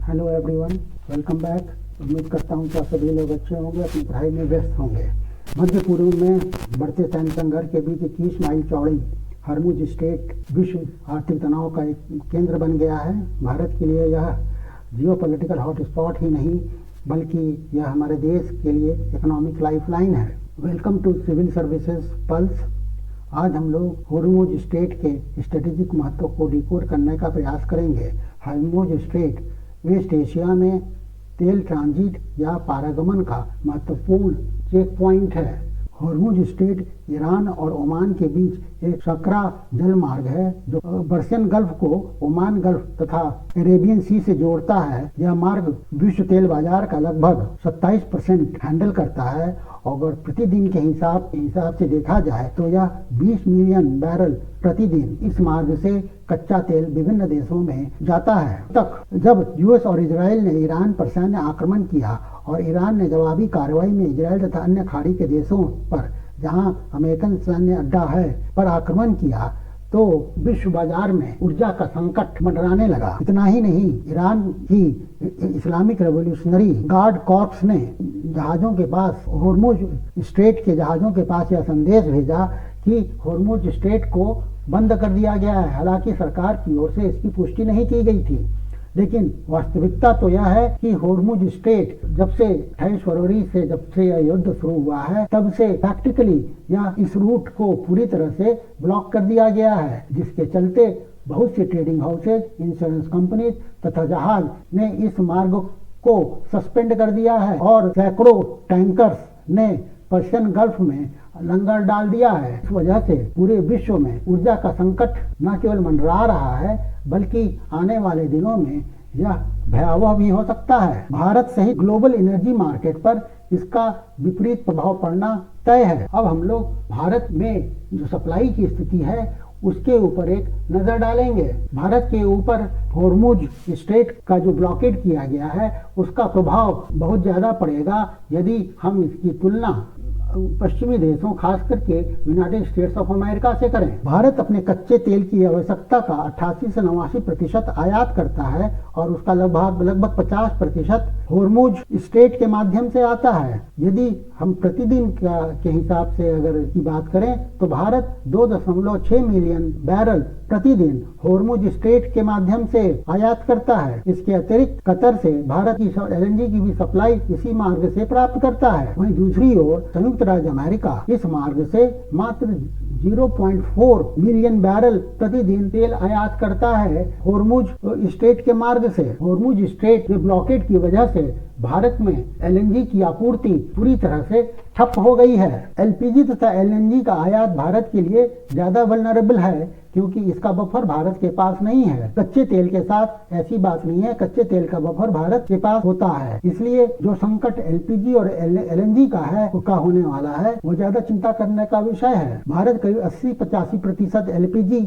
Hello everyone, welcome back. उम्मीद करता हूँ कि आप सभी लोग अच्छे होंगे, अपनी पढ़ाई में व्यस्त होंगे। मध्य पूर्व में बढ़ते सैन्य संघर्ष के बीच 21 माइल चौड़ी हरमुज स्ट्रेट विश्व आर्थिक तनाव का एक केंद्र बन गया है। भारत के लिए यह जियोपॉलिटिकल हॉटस्पॉट ही नहीं बल्कि यह हमारे देश के लिए इकोनॉमिक लाइफलाइन है। Welcome to civil services pulse. आज हम लोग हरमुज स्ट्रेट के स्ट्रेटेजिक महत्व को डिकोड करने का प्रयास करेंगे। हरमुज स्ट्रेट वेस्ट एशिया में तेल ट्रांजिट या पारागमन का महत्वपूर्ण चेक पॉइंट है। हरमुज स्ट्रेट ईरान और ओमान के बीच एक सकरा जल मार्ग है जो पर्शियन गल्फ को ओमान गल्फ तथा अरेबियन सी से जोड़ता है। यह मार्ग विश्व तेल बाजार का लगभग 27% हैंडल करता है और अगर प्रतिदिन के हिसाब से देखा जाए तो यह 20 मिलियन बैरल प्रतिदिन इस मार्ग से कच्चा तेल विभिन्न देशों में जाता है। तक जब यूएस और इजराइल ने ईरान पर सैन्य आक्रमण किया और ईरान ने जवाबी कार्रवाई में इजराइल तथा अन्य खाड़ी के देशों पर जहां अमेरिकन सैन्य अड्डा है पर आक्रमण किया तो विश्व बाजार में ऊर्जा का संकट मंडराने लगा। इतना ही नहीं, ईरान की इस्लामिक रेवोल्यूशनरी गार्ड कॉर्प्स ने जहाजों के पास हरमुज स्ट्रेट के जहाजों के पास यह संदेश भेजा कि हरमुज स्ट्रेट को बंद कर दिया गया है। हालांकि सरकार की ओर से इसकी पुष्टि नहीं की गई थी, लेकिन वास्तविकता तो यह है कि हरमुज स्ट्रेट जब से 28 फरवरी से जब से यह युद्ध शुरू हुआ है तब से प्रैक्टिकली यह इस रूट को पूरी तरह से ब्लॉक कर दिया गया है, जिसके चलते बहुत सी ट्रेडिंग हाउसेज, इंश्योरेंस कंपनीज तथा जहाज ने इस मार्ग को सस्पेंड कर दिया है और सैकड़ों टैंकर्स ने पर्शियन गल्फ में लंगर डाल दिया है। इस वजह से पूरे विश्व में ऊर्जा का संकट न केवल मंडरा रहा है बल्कि आने वाले दिनों में यह भयावह भी हो सकता है। भारत सहित ग्लोबल एनर्जी मार्केट पर इसका विपरीत प्रभाव पड़ना तय है। अब हम लोग भारत में जो सप्लाई की स्थिति है उसके ऊपर एक नजर डालेंगे। भारत के ऊपर हरमुज स्ट्रेट का जो ब्लॉकेड किया गया है उसका प्रभाव बहुत ज्यादा पड़ेगा यदि हम इसकी तुलना पश्चिमी देशों खास करके यूनाइटेड स्टेट्स ऑफ अमेरिका से करें। भारत अपने कच्चे तेल की आवश्यकता का 88 से 89% आयात करता है और उसका लगभग 50% हरमुज स्ट्रेट के माध्यम से आता है। यदि हम प्रतिदिन के हिसाब से अगर की बात करें तो भारत 2.6 मिलियन बैरल प्रतिदिन हरमुज स्ट्रेट के माध्यम से आयात करता है। इसके अतिरिक्त कतर से भारत की एलएनजी की भी सप्लाई इसी मार्ग से प्राप्त करता है। वहीं दूसरी ओर संयुक्त राज्य अमेरिका इस मार्ग से मात्र 0.4 मिलियन बैरल प्रतिदिन तेल आयात करता है हरमुज स्ट्रेट के मार्ग से। हरमुज स्ट्रेट के ब्लॉकेड की वजह से भारत में एलएनजी की आपूर्ति पूरी तरह से ठप हो गई है। एलपीजी तथा एलएनजी का आयात भारत के लिए ज्यादा वल्नरेबल है क्योंकि इसका बफर भारत के पास नहीं है। कच्चे तेल के साथ ऐसी बात नहीं है, कच्चे तेल का बफर भारत के पास होता है। इसलिए जो संकट एलपीजी और एलएनजी का है उसका होने वाला है वो ज्यादा चिंता करने का विषय है। भारत करीब 80-85% एलपीजी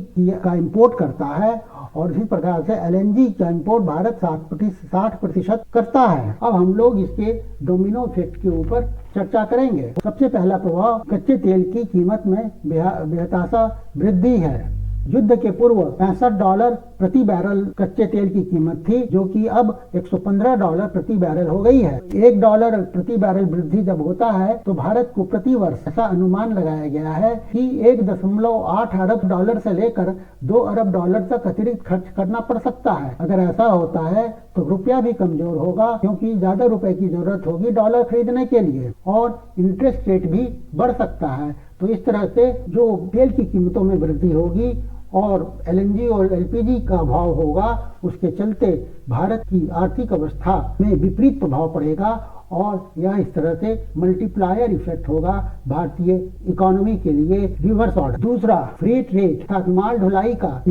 का इम्पोर्ट करता है और इसी प्रकार से एलएनजी का इम्पोर्ट भारत 60% करता है। अब हम लोग इसके डोमिनो इफेक्ट के ऊपर चर्चा करेंगे। सबसे पहला प्रभाव कच्चे तेल की कीमत में बेहताशा वृद्धि है। युद्ध के पूर्व $65 प्रति बैरल कच्चे तेल की कीमत थी जो कि अब $115 प्रति बैरल हो गई है। $1 प्रति बैरल वृद्धि जब होता है तो भारत को प्रति वर्ष ऐसा अनुमान लगाया गया है कि $1.8 अरब से लेकर $2 अरब तक अतिरिक्त खर्च करना पड़ सकता है। अगर ऐसा होता है तो रुपया भी कमजोर होगा क्योंकि ज्यादा रुपए की जरूरत होगी डॉलर खरीदने के लिए और इंटरेस्ट रेट भी बढ़ सकता है। तो इस तरह से जो तेल की कीमतों में वृद्धि होगी और एलएनजी और एलपीजी का अभाव होगा उसके चलते भारत की आर्थिक अवस्था में विपरीत प्रभाव पड़ेगा और यह इस तरह से मल्टीप्लायर इफेक्ट होगा भारतीय इकोनॉमी के लिए रिवर्स ऑर्डर। दूसरा, फ्रेट रेट अर्थात माल ढुलाई का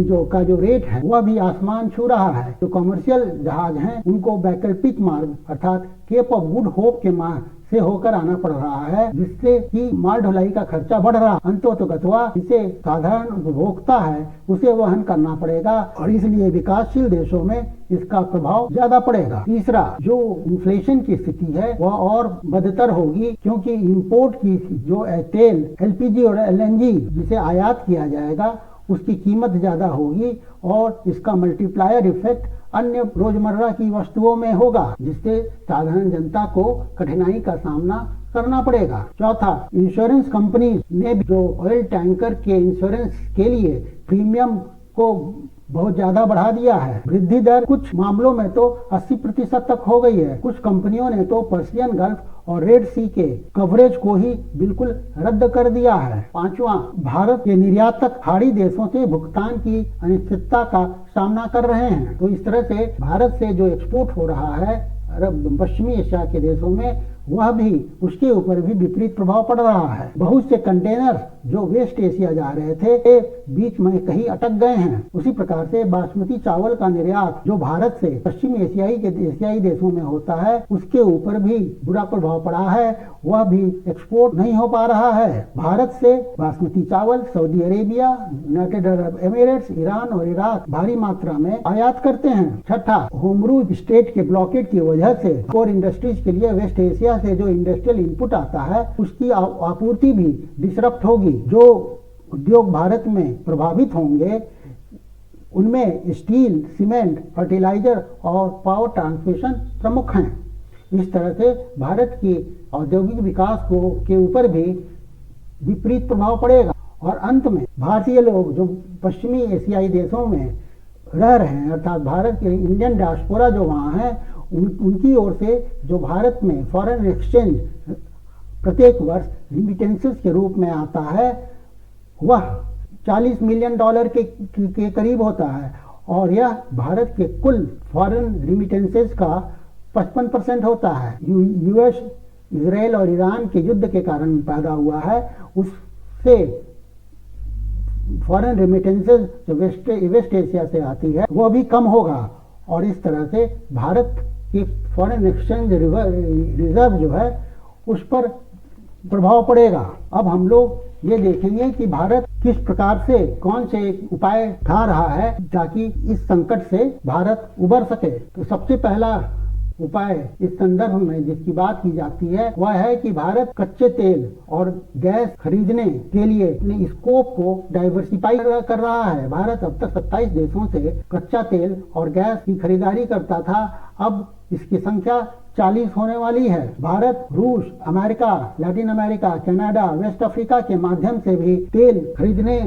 जो रेट है वह भी आसमान छू रहा है। जो कमर्शियल जहाज हैं उनको वैकल्पिक मार्ग अर्थात केप ऑफ गुड होप के मार्ग से होकर आना पड़ रहा है जिससे कि माल ढुलाई का खर्चा बढ़ रहा है। अंततोगत्वा इसे साधारण उपभोक्ता है उसे वहन करना पड़ेगा और इसलिए विकासशील देशों में इसका प्रभाव ज्यादा पड़ेगा। तीसरा, जो इन्फ्लेशन की स्थिति है वह और बदतर होगी क्योंकि इंपोर्ट की जो तेल एलपीजी और एलएनजी जिसे आयात किया जाएगा उसकी कीमत ज़्यादा होगी और इसका मल्टीप्लायर इफेक्ट अन्य रोजमर्रा की वस्तुओं में होगा, जिससे साधारण जनता को कठिनाई का सामना करना पड़ेगा। चौथा, इंश्योरेंस कंपनी ने जो ऑयल टैंकर के इंश्योरेंस के लिए प्रीमियम को बहुत ज्यादा बढ़ा दिया है। वृद्धि दर कुछ मामलों में तो 80% तक हो गई है। कुछ कंपनियों ने तो पर्शियन गल्फ और रेड सी के कवरेज को ही बिल्कुल रद्द कर दिया है। पांचवा, भारत के निर्यातक खाड़ी देशों से भुगतान की अनिश्चितता का सामना कर रहे हैं। तो इस तरह से भारत से जो एक्सपोर्ट हो रहा है अरब पश्चिमी एशिया के देशों में, वह भी उसके ऊपर भी विपरीत प्रभाव पड़ रहा है। बहुत से कंटेनर जो वेस्ट एशिया जा रहे थे बीच में कहीं अटक गए हैं। उसी प्रकार से बासमती चावल का निर्यात जो भारत से पश्चिमी एशियाई देशों में होता है, उसके ऊपर भी बुरा प्रभाव पड़ा है, वह भी एक्सपोर्ट नहीं हो पा रहा है। भारत से बासमती चावल Saudi Arabia, United Arab Emirates, Iran और इराक भारी मात्रा में आयात करते हैं। छठा, होमरूज स्टेट के ब्लॉकेट की वजह से कोर इंडस्ट्रीज के लिए वेस्ट एशिया से जो इंडस्ट्रियल इनपुट आता है उसकी आपूर्ति भी डिसरप्ट होगी। जो उद्योग भारत में प्रभावित होंगे उनमें स्टील, सीमेंट, फर्टिलाइजर और पावर ट्रांसमिशन प्रमुख हैं। इस तरह से भारत की औद्योगिक विकास के ऊपर भी विपरीत प्रभाव पड़ेगा। और अंत में भारतीय लोग जो पश्चिमी एशियाई देशों में रह रहे हैं, अर्थात भारत के इंडियन डायस्पोरा जो वहाँ है, उनकी ओर से जो भारत में फॉरेन एक्सचेंज प्रत्येक वर्ष रिमिटेंसेस के रूप में आता है, वह $40 मिलियन के करीब होता है और यह भारत के कुल फॉरेन रिमिटेंसेस का 55% होता है। यूएस, इजराइल और ईरान के युद्ध के कारण पैदा हुआ है। उससे फॉरेन रिमिटेंसेस जो वेस्ट एशिया से आती है वो भी कम होगा और इस तरह से भारत की फॉरेन एक्सचेंज रिजर्व जो है उस पर प्रभाव पड़ेगा। अब हम लोग ये देखेंगे कि भारत किस प्रकार से कौन से उपाय उठा रहा है ताकि इस संकट से भारत उबर सके। तो सबसे पहला उपाय इस संदर्भ में जिसकी बात की जाती है वह है कि भारत कच्चे तेल और गैस खरीदने के लिए अपने स्कोप को डाइवर्सिफाई कर रहा है। भारत अब तक 27 देशों से कच्चा तेल और गैस की खरीदारी करता था, अब इसकी संख्या 40 होने वाली है। भारत रूस, America, Latin America, Canada, West Africa के माध्यम से भी तेल खरीदने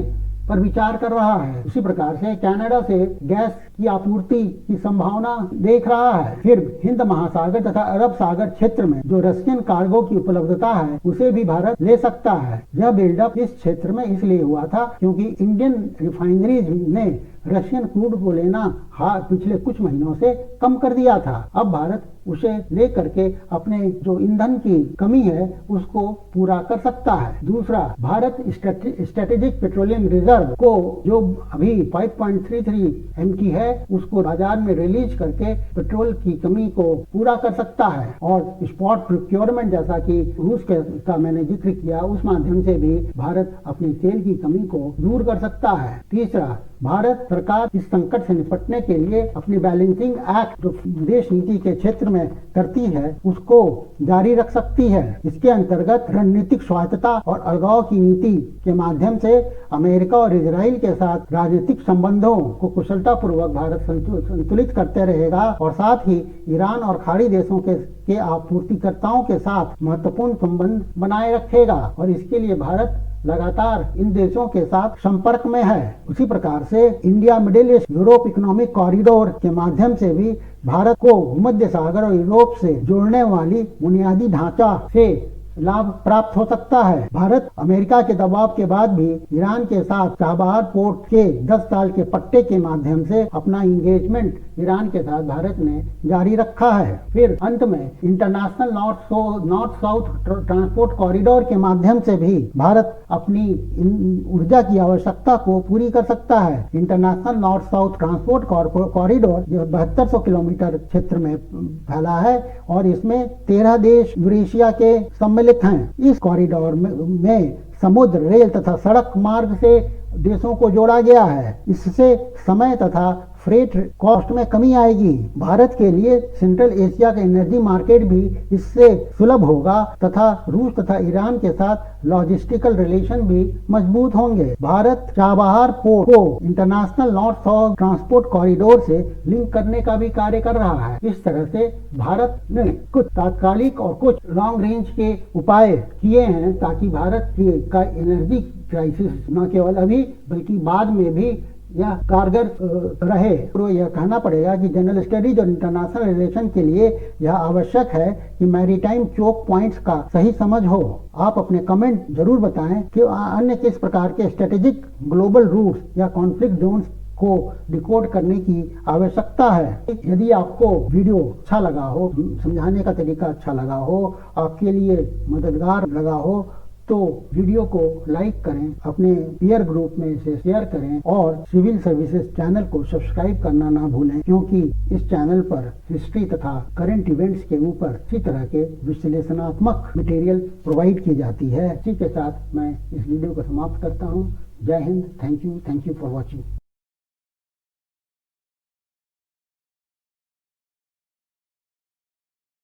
पर विचार कर रहा है। उसी प्रकार से कनाडा से गैस की आपूर्ति की संभावना देख रहा है। फिर हिंद महासागर तथा अरब सागर क्षेत्र में जो रशियन कार्गो की उपलब्धता है उसे भी भारत ले सकता है। यह बिल्डअप इस क्षेत्र में इसलिए हुआ था क्योंकि इंडियन रिफाइनरीज ने रशियन क्रूड को लेना पिछले कुछ महीनों से कम कर दिया था। अब भारत उसे लेकर के अपने जो ईंधन की कमी है उसको पूरा कर सकता है। दूसरा, भारत स्ट्रेटेजिक पेट्रोलियम रिजर्व को जो अभी 5.33 MT है उसको बाजार में रिलीज करके पेट्रोल की कमी को पूरा कर सकता है और स्पॉट प्रोक्योरमेंट जैसा कि रूस का मैंने जिक्र किया उस माध्यम से भी भारत अपनी तेल की कमी को दूर कर सकता है। तीसरा, भारत सरकार इस संकट से निपटने के लिए अपनी बैलेंसिंग एक्ट जो विदेश नीति के क्षेत्र में करती है उसको जारी रख सकती है। इसके अंतर्गत रणनीतिक स्वायत्तता और अलगाव की नीति के माध्यम से अमेरिका और इजराइल के साथ राजनीतिक संबंधों को कुशलता पूर्वक भारत संतुलित करते रहेगा और साथ ही ईरान और खाड़ी देशों के आपूर्तिकर्ताओं के साथ महत्वपूर्ण संबंध बनाए रखेगा और इसके लिए भारत लगातार इन देशों के साथ संपर्क में है। उसी प्रकार से India middle east Europe economic corridor के माध्यम से भी भारत को भूमध्य सागर और यूरोप से जोड़ने वाली बुनियादी ढांचा से लाभ प्राप्त हो सकता है। भारत अमेरिका के दबाव के बाद भी ईरान के साथ चाबहार पोर्ट के 10 साल के पट्टे के माध्यम से अपना इंगेजमेंट ईरान के साथ भारत ने जारी रखा है। फिर अंत में international north south transport corridor के माध्यम से भी भारत अपनी ऊर्जा की आवश्यकता को पूरी कर सकता है। International north south transport corridor जो 7200 किलोमीटर क्षेत्र में फैला है और इसमें 13 देश यूरेशिया के सम्मिलित हैं। इस कॉरिडोर में समुद्र, रेल तथा सड़क मार्ग से देशों को जोड़ा गया है। इससे समय तथा फ्रेट कॉस्ट में कमी आएगी। भारत के लिए सेंट्रल एशिया का एनर्जी मार्केट भी इससे सुलभ होगा तथा रूस तथा ईरान के साथ लॉजिस्टिकल रिलेशन भी मजबूत होंगे। भारत चाबहार पोर्ट को international north south transport corridor से लिंक करने का भी कार्य कर रहा है। इस तरह से भारत ने कुछ तात्कालिक और कुछ लॉन्ग रेंज के उपाय किए हैं ताकि भारत का एनर्जी क्राइसिस न केवल अभी बल्कि बाद में भी यह कारगर रहे। तो यह कहना पड़ेगा कि जनरल स्टडीज और इंटरनेशनल रिलेशन के लिए यह आवश्यक है कि मैरीटाइम चोक पॉइंट्स का सही समझ हो। आप अपने कमेंट जरूर बताएं कि अन्य किस प्रकार के स्ट्रेटेजिक ग्लोबल रूट्स या कॉन्फ्लिक्ट जोन्स को डिकोड करने की आवश्यकता है। यदि आपको वीडियो अच्छा लगा हो, समझाने का तरीका अच्छा लगा हो, आपके लिए मददगार लगा हो तो वीडियो को लाइक करें, अपने पीयर ग्रुप में इसे शेयर करें और सिविल सर्विसेज चैनल को सब्सक्राइब करना ना भूलें, क्योंकि इस चैनल पर हिस्ट्री तथा करंट इवेंट्स के ऊपर इसी तरह के विश्लेषणात्मक मटेरियल प्रोवाइड की जाती है। इसी के साथ मैं इस वीडियो को समाप्त करता हूँ। जय Hind. Thank you for watching.